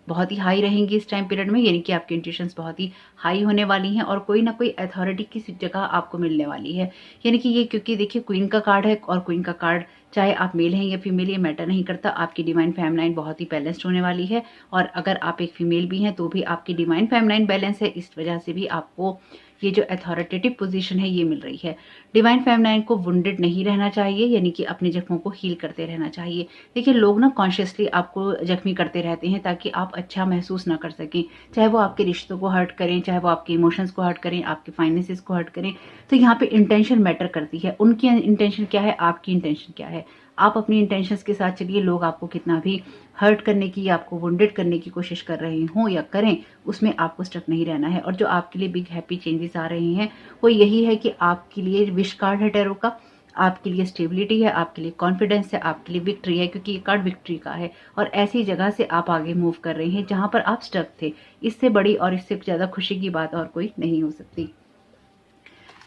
बहुत ही हाई रहेंगी इस टाइम पीरियड में। यानी कि आपकी इंट्यूशंस बहुत ही हाई होने वाली हैं और कोई ना कोई अथॉरिटी की जगह आपको मिलने वाली है। यानी कि ये, क्योंकि देखिए क्वीन का कार्ड है और क्वीन का कार्ड चाहे आप मेल हैं या फीमेल, ये मैटर नहीं करता। आपकी डिवाइन फेमिनाइन बहुत ही बैलेंस्ड होने वाली है, और अगर आप एक फीमेल भी हैं तो भी आपकी डिवाइन फेमिनाइन बैलेंस है, इस वजह से भी आपको ये जो अथॉरिटेटिव पोजीशन है ये मिल रही है। डिवाइन फेमिनाइन को वुंडेड नहीं रहना चाहिए, यानी कि अपने जख्मों को हील करते रहना चाहिए। देखिए, लोग ना कॉन्शियसली आपको जख्मी करते रहते हैं ताकि आप अच्छा महसूस ना कर सकें, चाहे वो आपके रिश्तों को हर्ट करें, चाहे वो आपके इमोशंस को हर्ट करें, आपके फाइनेंसेस को हर्ट करें। तो यहाँ पे इंटेंशन मैटर करती है। उनकी इंटेंशन क्या है, आपकी इंटेंशन क्या है। आप अपनी इंटेंशंस के साथ चलिए, लोग आपको कितना भी हर्ट करने की या आपको वुंडेड करने की कोशिश कर रहे हों या करें, उसमें आपको स्टक नहीं रहना है। और जो आपके लिए बिग हैप्पी चेंजेस आ रहे हैं वो यही है कि आपके लिए विश कार्ड है टैरो का, आपके लिए स्टेबिलिटी है, आपके लिए कॉन्फिडेंस है, आपके लिए विक्ट्री है, क्योंकि ये कार्ड विक्ट्री का है। और ऐसी जगह से आप आगे मूव कर रहे हैं जहां पर आप स्टक थे। इससे बड़ी और इससे ज्यादा खुशी की बात और कोई नहीं हो सकती।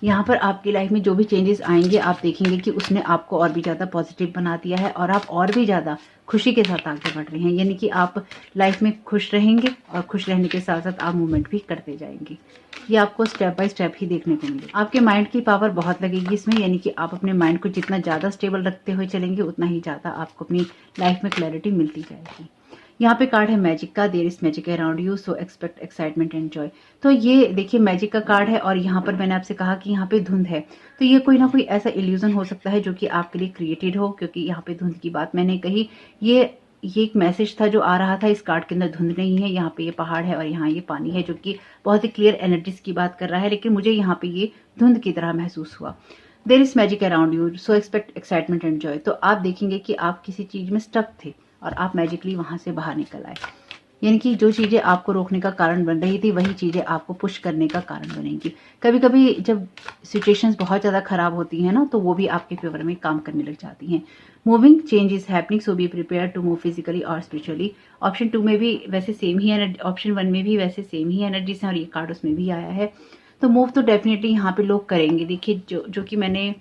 यहाँ पर आपकी लाइफ में जो भी चेंजेस आएंगे, आप देखेंगे कि उसने आपको और भी ज़्यादा पॉजिटिव बना दिया है और आप और भी ज़्यादा खुशी के साथ आगे बढ़ रहे हैं। यानी कि आप लाइफ में खुश रहेंगे और खुश रहने के साथ साथ आप मूवमेंट भी करते जाएंगे। ये आपको स्टेप बाय स्टेप ही देखने को मिलेगा। आपके माइंड की पावर बहुत लगेगी इसमें, यानी कि आप अपने माइंड को जितना ज़्यादा स्टेबल रखते हुए चलेंगे उतना ही ज़्यादा आपको अपनी लाइफ में क्लैरिटी मिलती जाएगी। यहाँ पे कार्ड है मैजिक का, there is magic around you so expect excitement and joy. तो ये देखिए मैजिक का कार्ड है, और यहाँ पर मैंने आपसे कहा कि यहाँ पे धुंध है, तो ये कोई ना कोई ऐसा इल्यूजन हो सकता है जो कि आपके लिए क्रिएटेड हो, क्योंकि यहाँ पे धुंध की बात मैंने कही। ये एक मैसेज था जो आ रहा था। इस कार्ड के अंदर धुंध नहीं है, यहाँ पे ये पहाड़ है और यहाँ ये पानी है, जो कि बहुत ही क्लियर एनर्जीज की बात कर रहा है, लेकिन मुझे यहाँ पे ये धुंध की तरह महसूस हुआ। There is magic around you so expect excitement and joy. तो आप देखेंगे कि आप किसी चीज में स्टक थे और आप मैजिकली वहां से बाहर निकल आए, यानी कि जो चीजें आपको रोकने का कारण बन रही थी वही चीजें आपको पुश करने का कारण बनेंगी। कभी कभी जब सिचुएशंस बहुत ज्यादा खराब होती हैं ना, तो वो भी आपके फेवर में काम करने लग जाती हैं। Moving change is happening so be prepare to move physically और स्पिरिचुअली। ऑप्शन 2 में भी वैसे सेम ही एनर्जी, ऑप्शन 1 में भी वैसे सेम ही एनर्जीज हैं, और ये कार्ड उसमें भी आया है। तो मूव तो डेफिनेटली यहाँ पे लोग करेंगे। देखिए, जो कि मैंने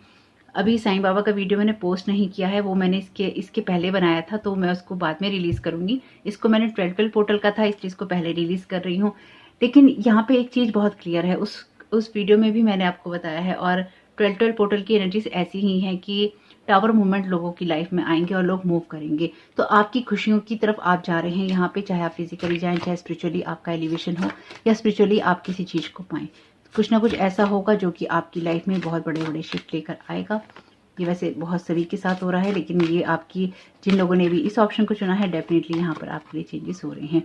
अभी साईं बाबा का वीडियो मैंने पोस्ट नहीं किया है, वो मैंने इसके पहले बनाया था, तो मैं उसको बाद में रिलीज करूंगी। इसको मैंने 12 पोर्टल का था, इस चीज को पहले रिलीज कर रही हूँ। लेकिन यहाँ पे एक चीज बहुत क्लियर है, उस वीडियो में भी मैंने आपको बताया है, और 12 पोर्टल की एनर्जीज ऐसी ही है कि टावर मूवमेंट लोगों की लाइफ में आएंगे और लोग मूव करेंगे। तो आपकी खुशियों की तरफ आप जा रहे हैं यहाँ पे, चाहे आप फिजिकली जाएं, चाहे स्पिरिचुअली आपका एलिवेशन हो, या स्पिरिचुअली आप किसी चीज को पाएं। कुछ ना कुछ ऐसा होगा जो कि आपकी लाइफ में बहुत बड़े बड़े शिफ्ट लेकर आएगा। ये वैसे बहुत सभी के साथ हो रहा है, लेकिन ये आपकी जिन लोगों ने भी इस ऑप्शन को चुना है, डेफिनेटली यहाँ पर आपके लिए चेंजेस हो रहे हैं।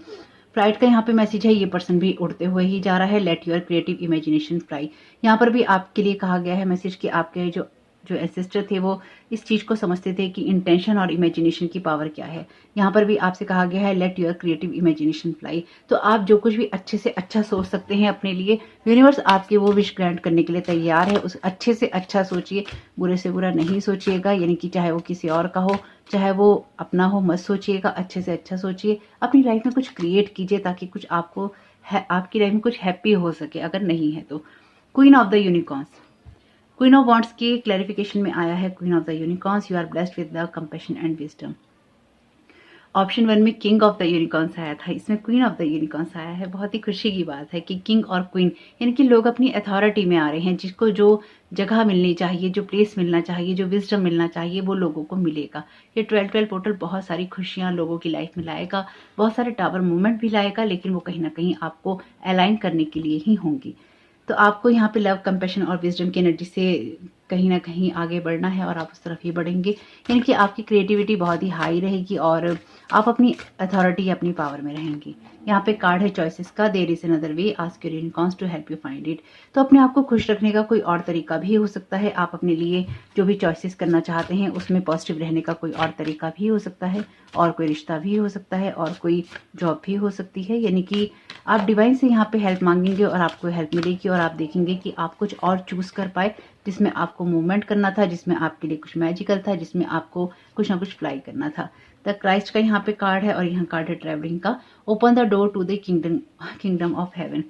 फ्लाइट का यहाँ पे मैसेज है, ये पर्सन भी उड़ते हुए ही जा रहा है। Let your creative imagination fly. यहाँ पर भी आपके लिए कहा गया है मैसेज कि आपके जो एंसेस्टर थे वो इस चीज को समझते थे कि इंटेंशन और इमेजिनेशन की पावर क्या है। यहाँ पर भी आपसे कहा गया है let your creative imagination fly. तो आप जो कुछ भी अच्छे से अच्छा सोच सकते हैं अपने लिए, यूनिवर्स आपके वो विश ग्रांट करने के लिए तैयार है। उस अच्छे से अच्छा सोचिए, बुरे से बुरा नहीं सोचिएगा, यानी कि चाहे वो किसी और का हो चाहे वो अपना हो, मत सोचिएगा, अच्छे से अच्छा सोचिए। अपनी लाइफ में कुछ क्रिएट कीजिए ताकि कुछ आपकी लाइफ में कुछ हैप्पी हो सके, अगर नहीं है तो। Queen of the unicorns, queen of wands की क्लैरिफिकेशन में आया है queen of the unicorns, you are blessed with the compassion and wisdom. Option 1 में किंग ऑफ द यूनिकॉर्न्स आया था, इसमें क्वीन ऑफ द यूनिकॉर्न्स आया है। बहुत ही खुशी की बात है कि किंग और क्वीन, यानी कि लोग अपनी अथॉरिटी में आ रहे हैं। जिसको जो जगह मिलनी चाहिए, जो प्लेस मिलना चाहिए, जो विजडम मिलना चाहिए, वो लोगों को मिलेगा। ये 12 पोर्टल बहुत सारी खुशियां लोगों की लाइफ में लाएगा, बहुत सारे टावर मूवमेंट भी लाएगा, लेकिन वो कहीं ना कहीं आपको अलाइन करने के लिए ही होंगी। तो आपको यहाँ पे लव, कंपैशन और विजडम की एनर्जी से कहीं ना कहीं आगे बढ़ना है, और आप उस तरफ ही बढ़ेंगे। यानी कि आपकी क्रिएटिविटी बहुत ही हाई रहेगी और आप अपनी अथॉरिटी, अपनी पावर में रहेंगी। यहाँ पे कार्ड है चॉइसेस का, there is another way, ask your unicorns to help you find it. तो अपने आप को खुश रखने का कोई और तरीका भी हो सकता है। आप अपने लिए जो भी चॉइसेस करना चाहते हैं उसमें पॉजिटिव रहने का कोई और तरीका भी हो सकता है, और कोई रिश्ता भी हो सकता है, और कोई जॉब भी हो सकती है। यानी कि आप डिवाइन से यहाँ पे हेल्प मांगेंगे और आपको हेल्प मिलेगी, और आप देखेंगे कि आप कुछ और चूज कर पाए जिसमें आपको मूवमेंट करना था, जिसमें आपके लिए कुछ मैजिकल था, जिसमें आपको कुछ ना कुछ फ्लाई करना था। द क्राइस्ट का यहाँ पे कार्ड है, और यहाँ कार्ड है ट्रैवलिंग का, open the door to the kingdom of heaven.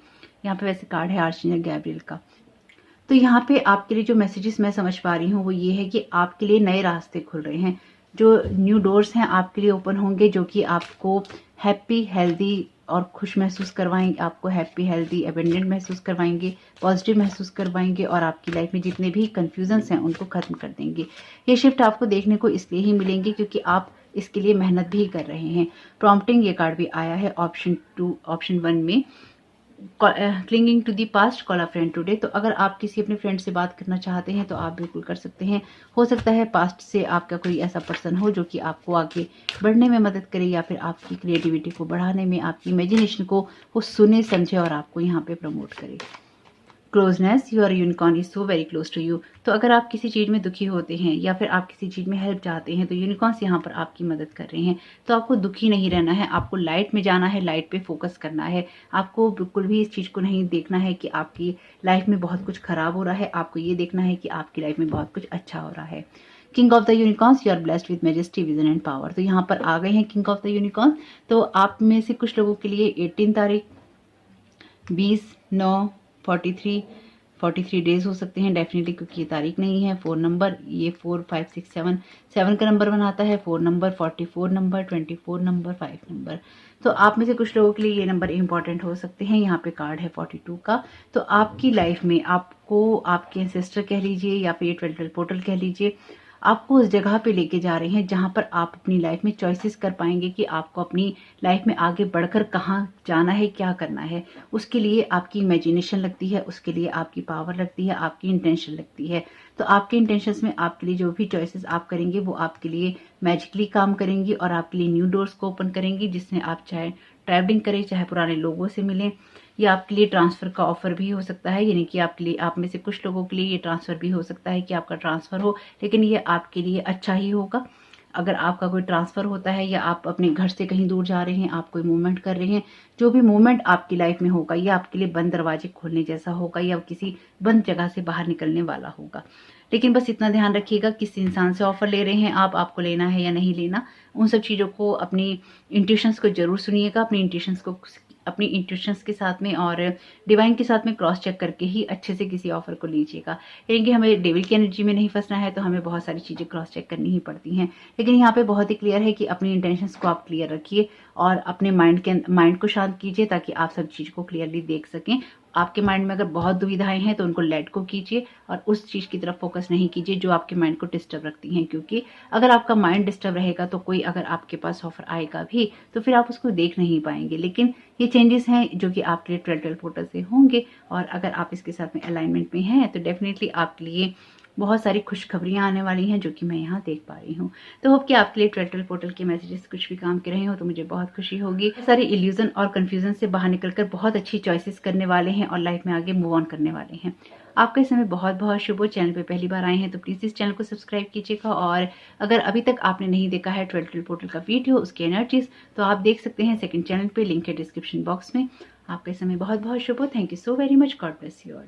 यहाँ पे वैसे कार्ड है आर्चेंजल गैब्रियल का। तो यहाँ पे आपके लिए जो मैसेजेस मैं समझ पा रही हूँ वो ये है कि आपके लिए नए रास्ते खुल रहे हैं। जो न्यू डोर्स हैं आपके लिए ओपन होंगे, जो कि आपको हैप्पी, हेल्दी और खुश महसूस करवाएंगे, आपको हैप्पी, हेल्दी, एबेंडेंट महसूस करवाएंगे, पॉजिटिव महसूस करवाएंगे और आपकी लाइफ में जितने भी कन्फ्यूजन्स हैं उनको खत्म कर देंगे। ये शिफ्ट आपको देखने को इसलिए ही मिलेंगे क्योंकि आप इसके लिए मेहनत भी कर रहे हैं। प्रॉम्प्टिंग ये कार्ड भी आया है ऑप्शन 1 में, clinging to the past, call a friend today. तो अगर आप किसी अपने फ्रेंड से बात करना चाहते हैं तो आप बिल्कुल कर सकते हैं। हो सकता है पास्ट से आपका कोई ऐसा पर्सन हो जो कि आपको आगे बढ़ने में मदद करे या फिर आपकी क्रिएटिविटी को बढ़ाने में, आपकी इमेजिनेशन को वो सुने समझे और आपको यहाँ पे प्रमोट करे। Closeness, your unicorn is so very close to you. तो अगर आप किसी चीज़ में दुखी होते हैं या फिर आप किसी चीज़ में हेल्प चाहते हैं तो यूनिकॉर्न्स यहाँ पर आपकी मदद कर रहे हैं। तो आपको दुखी नहीं रहना है, आपको लाइट में जाना है, लाइट पे फोकस करना है। आपको बिल्कुल भी इस चीज़ को नहीं देखना है कि आपकी लाइफ में बहुत कुछ खराब हो रहा है, आपको ये देखना है कि आपकी लाइफ में बहुत कुछ अच्छा हो रहा है। King of the unicorns, you are blessed with majesty, vision and power. तो यहाँ पर आ गए हैं किंग ऑफ द यूनिकॉर्न्स। तो आप में से कुछ लोगों के लिए 18 तारीख, 20/9, 43 डेज हो सकते हैं डेफिनेटली, क्योंकि ये तारीख नहीं है। 4 नंबर, ये 4, 5, 6, 7 का नंबर बनाता है। 4 नंबर, 44 नंबर, 24 नंबर, 5 नंबर। तो आप में से कुछ लोगों के लिए ये नंबर इंपॉर्टेंट हो सकते हैं। यहाँ पे कार्ड है 42 का। तो आपकी लाइफ में आपको आपके एंसेस्टर कह लीजिए या फिर ये 12 पोर्टल कह लीजिए, आपको उस जगह पे लेके जा रहे हैं जहां पर आप अपनी लाइफ में चॉइसेस कर पाएंगे कि आपको अपनी लाइफ में आगे बढ़कर कहाँ जाना है, क्या करना है। उसके लिए आपकी इमेजिनेशन लगती है, उसके लिए आपकी पावर लगती है, आपकी इंटेंशन लगती है। तो आपके इंटेंशंस में आपके लिए जो भी चॉइसेस आप करेंगे वो आपके लिए मैजिकली काम करेंगी और आपके लिए न्यू डोर्स को ओपन करेंगी, जिसमें आप चाहे ट्रैवलिंग करें, चाहे पुराने लोगों से मिलें, या आपके लिए ट्रांसफ़र का ऑफर भी हो सकता है। यानी कि आपके लिए, आप में से कुछ लोगों के लिए ये ट्रांसफ़र भी हो सकता है कि आपका ट्रांसफ़र हो, लेकिन ये आपके लिए अच्छा ही होगा। अगर आपका कोई ट्रांसफ़र होता है या आप अपने घर से कहीं दूर जा रहे हैं, आप कोई मूवमेंट कर रहे हैं, जो भी मूवमेंट आपकी लाइफ में होगा ये आपके लिए बंद दरवाजे खोलने जैसा होगा या किसी बंद जगह से बाहर निकलने वाला होगा। लेकिन बस इतना ध्यान रखिएगा, किस इंसान से ऑफर ले रहे हैं आप, आपको लेना है या नहीं लेना, उन सब चीज़ों को, अपनी इंट्यूशंस को जरूर सुनिएगा। अपनी इंट्यूशंस के साथ में और डिवाइन के साथ में क्रॉस चेक करके ही अच्छे से किसी ऑफर को लीजिएगा। यानी कि हमें डेविल की एनर्जी में नहीं फंसना है, तो हमें बहुत सारी चीज़ें क्रॉस चेक करनी ही पड़ती हैं। लेकिन यहाँ पे बहुत ही क्लियर है कि अपनी इंटेंशंस को आप क्लियर रखिए और अपने माइंड को शांत कीजिए ताकि आप सब चीज़ को क्लियरली देख सकें। आपके माइंड में अगर बहुत दुविधाएं हैं तो उनको लेट को कीजिए और उस चीज़ की तरफ फोकस नहीं कीजिए जो आपके माइंड को डिस्टर्ब रखती हैं, क्योंकि अगर आपका माइंड डिस्टर्ब रहेगा तो कोई अगर आपके पास ऑफर आएगा भी तो फिर आप उसको देख नहीं पाएंगे। लेकिन ये चेंजेस हैं जो कि आपके लिए 12 पोर्टल से होंगे और अगर आप इसके साथ में अलाइनमेंट में हैं तो डेफिनेटली आपके लिए बहुत सारी खुशखबरियां आने वाली हैं जो कि मैं यहाँ देख पा रही हूँ। तो होप कि आपके लिए 12 पोर्टल के मैसेजेस कुछ भी काम के रहे हो तो मुझे बहुत खुशी होगी। सारे इल्यूजन और कंफ्यूजन से बाहर निकलकर बहुत अच्छी चॉइसेस करने वाले हैं और लाइफ में आगे मूव ऑन करने वाले हैं। आपका इस समय बहुत बहुत शुभ हो। चैनल पे पहली बार आए हैं तो प्लीज़ इस चैनल को सब्सक्राइब कीजिएगा और अगर अभी तक आपने नहीं देखा है 12 पोर्टल का वीडियो, उसकी एनर्जीज, तो आप देख सकते हैं सेकंड चैनल पे, लिंक है डिस्क्रिप्शन बॉक्स में। आपका इस समय बहुत बहुत शुभ हो। Thank you so very much. God bless you all.